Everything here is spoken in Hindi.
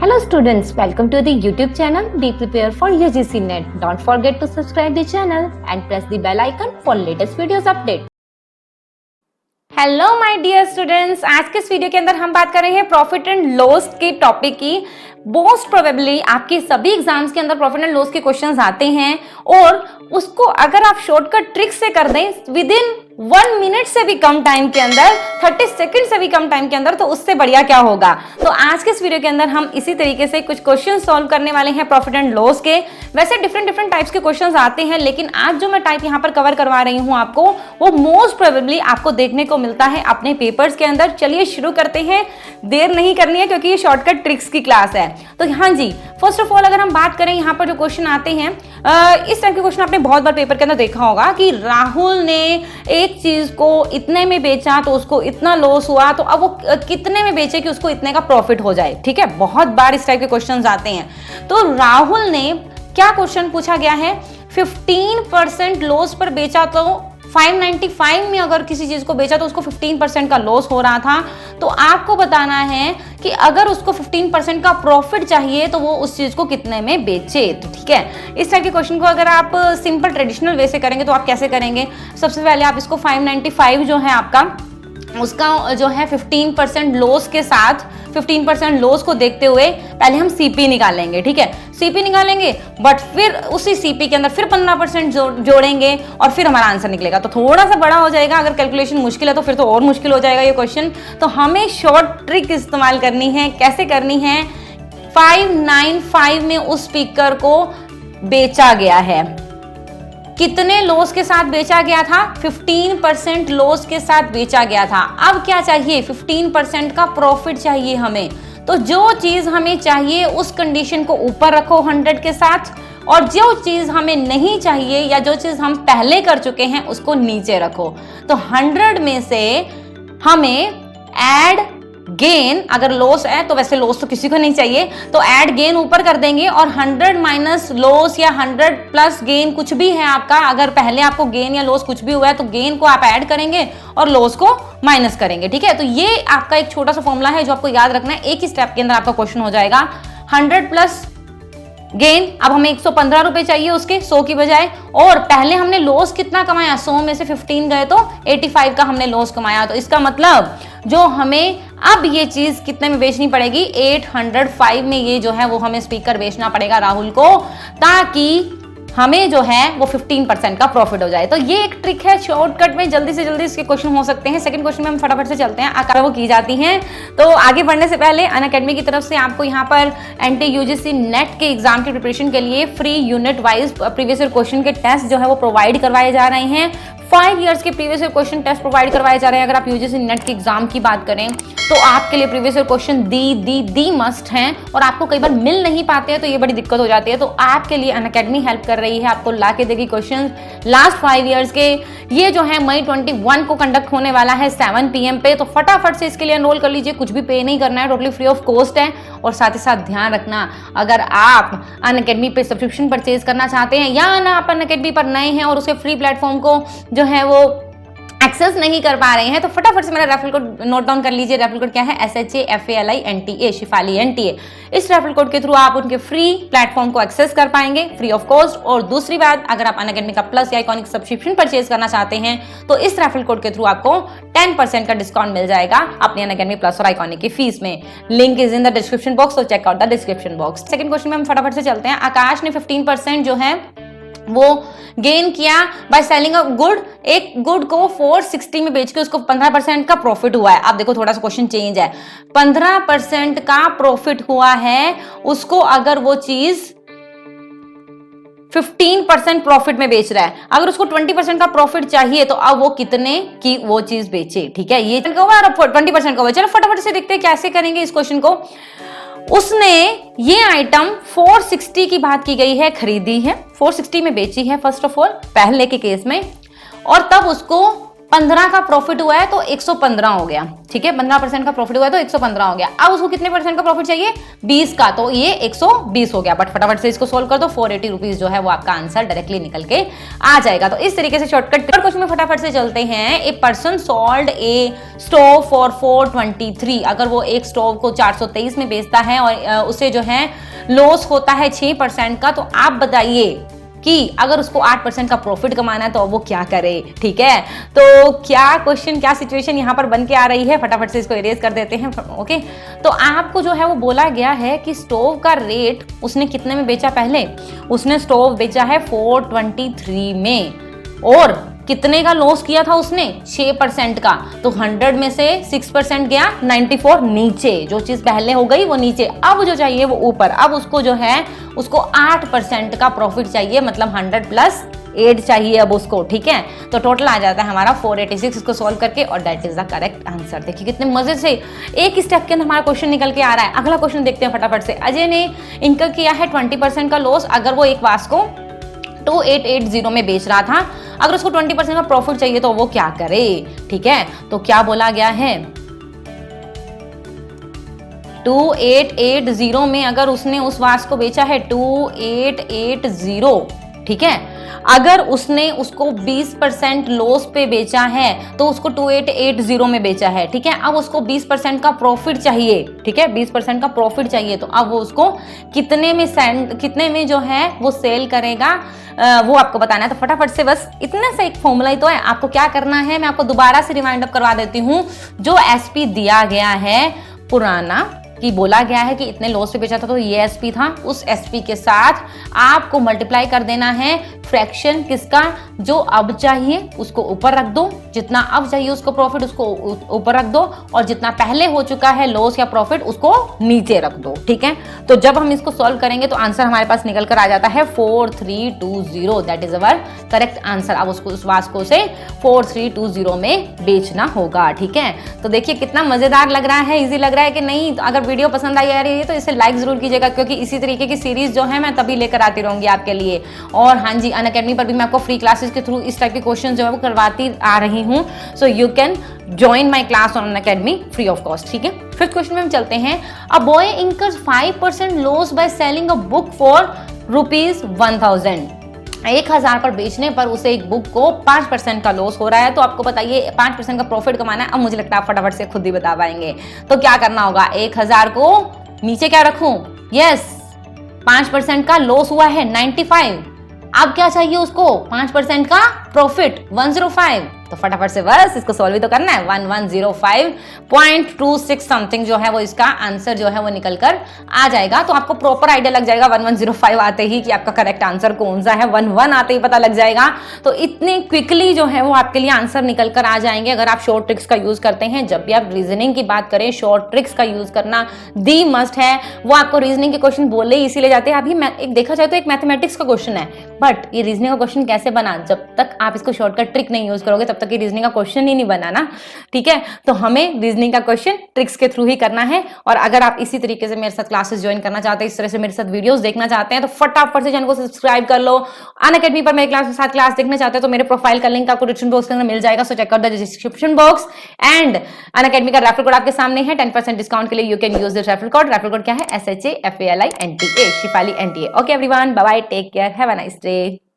Hello students, welcome to the YouTube channel. Be prepared for UGC NET. Don't forget to subscribe the channel and press the bell icon for latest videos update. Hello my dear students, आज के इस वीडियो के अंदर हम बात कर रहे हैं प्रॉफिट एंड लॉस के टॉपिक की। मोस्ट प्रोबेबली आपके सभी एग्जाम्स के अंदर प्रॉफिट एंड लॉस के क्वेश्चंस आते हैं और उसको अगर आप शॉर्टकट ट्रिक से कर दें विद इन 1 मिनट से भी कम टाइम के अंदर, 30 सेकंड से भी कम टाइम के अंदर, तो उससे बढ़िया क्या होगा। तो आज के इस वीडियो के अंदर हम इसी तरीके से कुछ क्वेश्चन सॉल्व करने वाले हैं प्रॉफिट एंड लॉस के। वैसे डिफरेंट टाइप्स के क्वेश्चंस आते हैं, लेकिन आज जो मैं टाइप यहाँ पर कवर करवा रही हूँ आपको, वो मोस्ट प्रोबेबली आपको देखने को मिलता है अपने पेपर्स के अंदर। चलिए शुरू करते हैं, देर नहीं करनी है क्योंकि ये शॉर्टकट ट्रिक्स की क्लास है। तो हाँ जी, फर्स्ट ऑफ ऑल अगर हम बात करें यहाँ पर जो क्वेश्चन आते हैं, इस टाइप के क्वेश्चन आपने बहुत बार पेपर के अंदर देखा होगा कि राहुल ने एक चीज को इतने में बेचा तो उसको इतना लॉस हुआ, तो अब वो कितने में बेचे कि उसको इतने का प्रॉफिट हो जाए। ठीक है, बहुत बार इस टाइप के क्वेश्चंस आते हैं। तो राहुल ने क्या क्वेश्चन पूछा गया है, 15% लॉस पर बेचा, तो 595 में अगर किसी चीज को बेचा तो उसको 15% का लॉस हो रहा था। तो आपको बताना है कि अगर उसको 15% का प्रॉफिट चाहिए तो वो उस चीज को कितने में बेचे। तो ठीक है, इस टाइप के क्वेश्चन को अगर आप सिंपल ट्रेडिशनल वे से करेंगे तो आप कैसे करेंगे, सबसे पहले आप इसको 595 जो है आपका, उसका जो है 15% लॉस के साथ 15% लॉस को देखते हुए पहले हम सीपी निकालेंगे। ठीक है, सीपी निकालेंगे, बट फिर उसी सीपी के अंदर फिर 15% जोड़ेंगे और फिर हमारा आंसर निकलेगा। तो थोड़ा सा बड़ा हो जाएगा, अगर कैलकुलेशन मुश्किल है तो फिर तो और मुश्किल हो जाएगा ये क्वेश्चन। तो हमें शॉर्ट ट्रिक इस्तेमाल करनी है। कैसे करनी है, 595 में उस स्पीकर को बेचा गया है, कितने लॉस के साथ बेचा गया था, 15% लॉस के साथ बेचा गया था। अब क्या चाहिए, 15% का प्रॉफिट चाहिए हमें। तो जो चीज हमें चाहिए उस कंडीशन को ऊपर रखो 100 के साथ, और जो चीज हमें नहीं चाहिए या जो चीज हम पहले कर चुके हैं उसको नीचे रखो। तो 100 में से हमें ऐड गेन, अगर लॉस है तो वैसे लॉस तो किसी को नहीं चाहिए, तो ऐड गेन ऊपर कर देंगे और 100 माइनस लॉस या 100 प्लस गेन कुछ भी है आपका, अगर पहले आपको गेन या लॉस कुछ भी हुआ है तो गेन को आप ऐड करेंगे और लॉस को माइनस करेंगे। ठीक है, तो ये आपका एक छोटा सा फॉर्मूला है जो आपको याद रखना है। एक ही स्टेप के अंदर आपका क्वेश्चन हो जाएगा। 100 प्लस गेन, अब हमें 115 रुपए चाहिए उसके 100 की बजाय, और पहले हमने लॉस कितना कमाया, 100 में से 15 गए तो 85 का हमने लॉस कमाया। तो इसका मतलब जो हमें अब ये चीज कितने में बेचनी पड़ेगी, 805 में ये जो है वो हमें स्पीकर बेचना पड़ेगा राहुल को, ताकि हमें जो है वो 15% का प्रॉफिट हो जाए। तो ये एक ट्रिक है, शॉर्टकट में जल्दी से जल्दी इसके क्वेश्चन हो सकते हैं। सेकंड क्वेश्चन में हम फटाफट से चलते हैं, आकार वो की जाती हैं। तो आगे बढ़ने से पहले अनअकैडमी की तरफ से आपको यहाँ पर एंटी यूजीसी नेट के एग्जाम की प्रिपरेशन के लिए free unit wise previous year question के टेस्ट जो है वो प्रोवाइड करवाए जा रहे हैं। 5 इयर्स के previous year question test provide करवाए जा रहे हैं। अगर आप यूजीसी नेट के एग्जाम की बात करें तो आपके लिए प्रीवियस ईयर क्वेश्चन दी मस्ट हैं, और आपको कई बार मिल नहीं पाते हैं तो ये बड़ी दिक्कत हो जाती है। तो आपके लिए अनअकैडमी हेल्प कर रही है, आपको ला के देगी क्वेश्चन लास्ट 5 इयर्स के। ये जो है मई 21 को कंडक्ट होने वाला है 7 PM पे, तो फटाफट से इसके लिए एनरोल कर लीजिए। कुछ भी पे नहीं करना है, टोटली फ्री ऑफ कॉस्ट है। और साथ ही साथ ध्यान रखना, अगर आप अनअकैडमी पे सब्सक्रिप्शन परचेज करना चाहते हैं या ना आप अनअकैडमी पर नए हैं और उसके फ्री प्लेटफॉर्म को जो है वो एक्सेस नहीं कर पा रहे हैं, तो फटाफट से मेरा रेफरल कोड नोट डाउन कर लीजिए। रेफरल कोड क्या है, SHAFALINTA, शिफाली NTA। इस रेफरल कोड के थ्रू आप उनके फ्री प्लेटफॉर्म को एक्सेस कर पाएंगे फ्री ऑफ कॉस्ट। और दूसरी बात, अगर आप अनअकैडमी का प्लस या आइकॉनिक सब्सक्रिप्शन परचेज करना चाहते हैं तो इस रेफरल कोड के थ्रू आपको 10% का डिस्काउंट मिल जाएगा अपनी अनअकैडमी प्लस और आइकॉनिक की फीस में। Link is in the description box, तो check out the description box. Second question में हम फटाफट से चलते हैं। आकाश ने 15% जो है वो गेन किया बाय सेलिंग अ गुड, एक गुड को 460 में बेच के उसको 15% का प्रॉफिट हुआ है। अब देखो थोड़ा सा क्वेश्चन चेंज है, 15% का प्रॉफिट हुआ है उसको, अगर वो चीज 15% प्रॉफिट में बेच रहा है, अगर उसको 20% का प्रॉफिट चाहिए तो अब वो कितने की वो चीज बेचे। ठीक है, ये 20% का हुआ। चलो फटाफट से देखते हैं कैसे करेंगे इस क्वेश्चन को। उसने ये आइटम 460 की बात की गई है, खरीदी है, 460 में बेची है फर्स्ट ऑफ ऑल पहले के केस में, और तब उसको 15 का प्रॉफिट हुआ है तो 115 हो गया, ठीक है, 15% का प्रॉफिट हुआ है तो 115 हो गया। अब उसको कितने परसेंट का प्रॉफिट चाहिए, 20 का, तो ये 120 हो गया। बट फटाफट से इसको सोल्व कर दो, 480 रुपीज जो है वो आपका आंसर डायरेक्टली निकल के आ जाएगा। तो इस तरीके से शॉर्टकट क्वेश्चन में फटाफट से चलते हैं। A person sold A stove for 423, अगर वो एक स्टोव को 423 में बेचता है और उसे जो है लॉस होता है 6% का, तो आप बताइए कि अगर उसको 8% का प्रॉफिट कमाना है तो वो क्या करे, ठीक है। तो क्या क्वेश्चन, क्या सिचुएशन यहां पर बन के आ रही है, फटाफट से इसको इरेज कर देते हैं। ओके, तो आपको जो है वो बोला गया है कि स्टोव का रेट उसने कितने में बेचा, पहले उसने स्टोव बेचा है 423 में, और कितने का लॉस किया था उसने, 6% का। तो 100 में से 6% गया 94 नीचे, जो चीज पहले हो गई वो नीचे, अब जो चाहिए वो ऊपर। अब उसको जो है उसको 8% का प्रॉफिट चाहिए, मतलब 100 प्लस 8 चाहिए अब उसको, ठीक है। तो टोटल आ जाता है हमारा 486 इसको सॉल्व करके, और that is the correct answer. देखिए कितने मजे से एक स्टेप के अंदर हमारा क्वेश्चन निकल के आ रहा है। अगला क्वेश्चन देखते हैं फटाफट से। अजय ने इनका किया है 20% का लॉस, अगर वो एक वास को 2880 में बेच रहा था, अगर उसको 20% का प्रॉफिट चाहिए तो वो क्या करे, ठीक है। तो क्या बोला गया है, 2880 में अगर उसने उस वास को बेचा है 2880, ठीक है, अगर उसने उसको 20% लॉस पे बेचा है तो उसको 2880 में बेचा है, ठीक है। अब उसको 20% का प्रॉफिट चाहिए, ठीक है, 20% का प्रॉफिट चाहिए, तो अब वो उसको कितने में जो है वो सेल करेगा, वो आपको बताना है। तो फटाफट से बस इतना सा एक फॉर्मूला ही तो है, आपको क्या करना है मैं आपको दोबारा से रिमाइंड अप करवा देती हूँ। जो एसपी दिया गया है पुराना, कि बोला गया है कि इतने लॉस पे बेचा था तो ये एसपी था, उस एसपी के साथ आपको मल्टीप्लाई कर देना है फ्रैक्शन किसका, जो अब चाहिए उसको ऊपर रख दो, जितना अब चाहिए उसको प्रॉफिट उसको ऊपर रख दो, और जितना पहले हो चुका है लॉस या प्रॉफिट उसको नीचे रख दो, ठीक है। तो जब हम इसको सॉल्व करेंगे तो आंसर हमारे पास निकल कर आ जाता है 4320, that is our correct answer. अब उसको उस वास्को से 4320 में बेचना होगा, ठीक है। तो देखिए कितना मजेदार लग रहा है, इजी लग रहा है कि नहीं। तो अगर वीडियो पसंद आई आ रही है तो इसे लाइक जरूर कीजिएगा, क्योंकि इसी तरीके की सीरीज जो है मैं तभी लेकर आती रहूंगी आपके लिए। और हाँ जी, अनअकैडमी पर भी मैं आपको फ्री क्लासेस के थ्रू इस टाइप के क्वेश्चन जो है वो करवाती आ रही हूँ। So you can join my class on Unacademy free of cost, ठीक है। फिफ्थ क्वेश्चन में हम चलते हैं। A boy incurs 5% loss by selling a book for ₹1000। 1000 पर बेचने पर उसे एक बुक को 5% का लॉस हो रहा है। तो आपको बताइए 5% का प्रॉफिट कमाना है। अब मुझे लगता है आप फटाफट से खुद ही बता पाएंगे। तो क्या करना होगा, 1000 को नीचे क्या रखूं, यस 5% का लॉस हुआ है 95, अब क्या चाहिए उसको 5% का प्रॉफिट 105। तो फटाफट से बस इसको सॉल्व भी तो करना है। 1105.26 समथिंग जो है वो इसका आंसर जो है वो निकल कर आ जाएगा। तो आपको प्रॉपर आइडिया लग जाएगा 1105 आते ही कि आपका करेक्ट आंसर कौन सा है, 11 आते ही पता लग जाएगा। तो इतनी क्विकली जो है वो आपके लिए आंसर निकल कर आ जाएंगे अगर आप शॉर्ट ट्रिक्स का यूज करते हैं। जब भी आप रीजनिंग की बात करें शॉर्ट ट्रिक्स का यूज करना दी मस्ट है। वो आपको रीजनिंग के क्वेश्चन बोले ही इसीलिए जाते हैं। अभी एक देखा जाए तो एक मैथमेटिक्स का क्वेश्चन है, बट ये रीजनिंग का क्वेश्चन कैसे बना, जब तक आप इसको शॉर्टकट ट्रिक नहीं यूज करोगे तब तक ये रीजनिंग का क्वेश्चन ही नहीं बना ना, ठीक है। तो हमें रीजनिंग का क्वेश्चन ट्रिक्स के थ्रू ही करना है। और अगर आप इसी तरीके से मेरे साथ क्लासेस ज्वाइन करना चाहते हैं, इस तरह से मेरे साथ वीडियोस देखना चाहते हैं, तो फटाफट से चैनल को सब्सक्राइब कर लो। अनअकैडमी पर मेरे साथ क्लास देखना चाहते हैं तो मेरे प्रोफाइल का लिंक आपको डिस्क्रिप्शन बॉक्स के अंदर मिल जाएगा। So check out the description box. And Unacademy का रेफरल कोड आपके सामने है 10% डिस्काउंट के लिए। You can use this referral code. Referral code क्या है, SHAFALINTA, Shifali NTA। Okay everyone, bye bye, take care, have a nice day.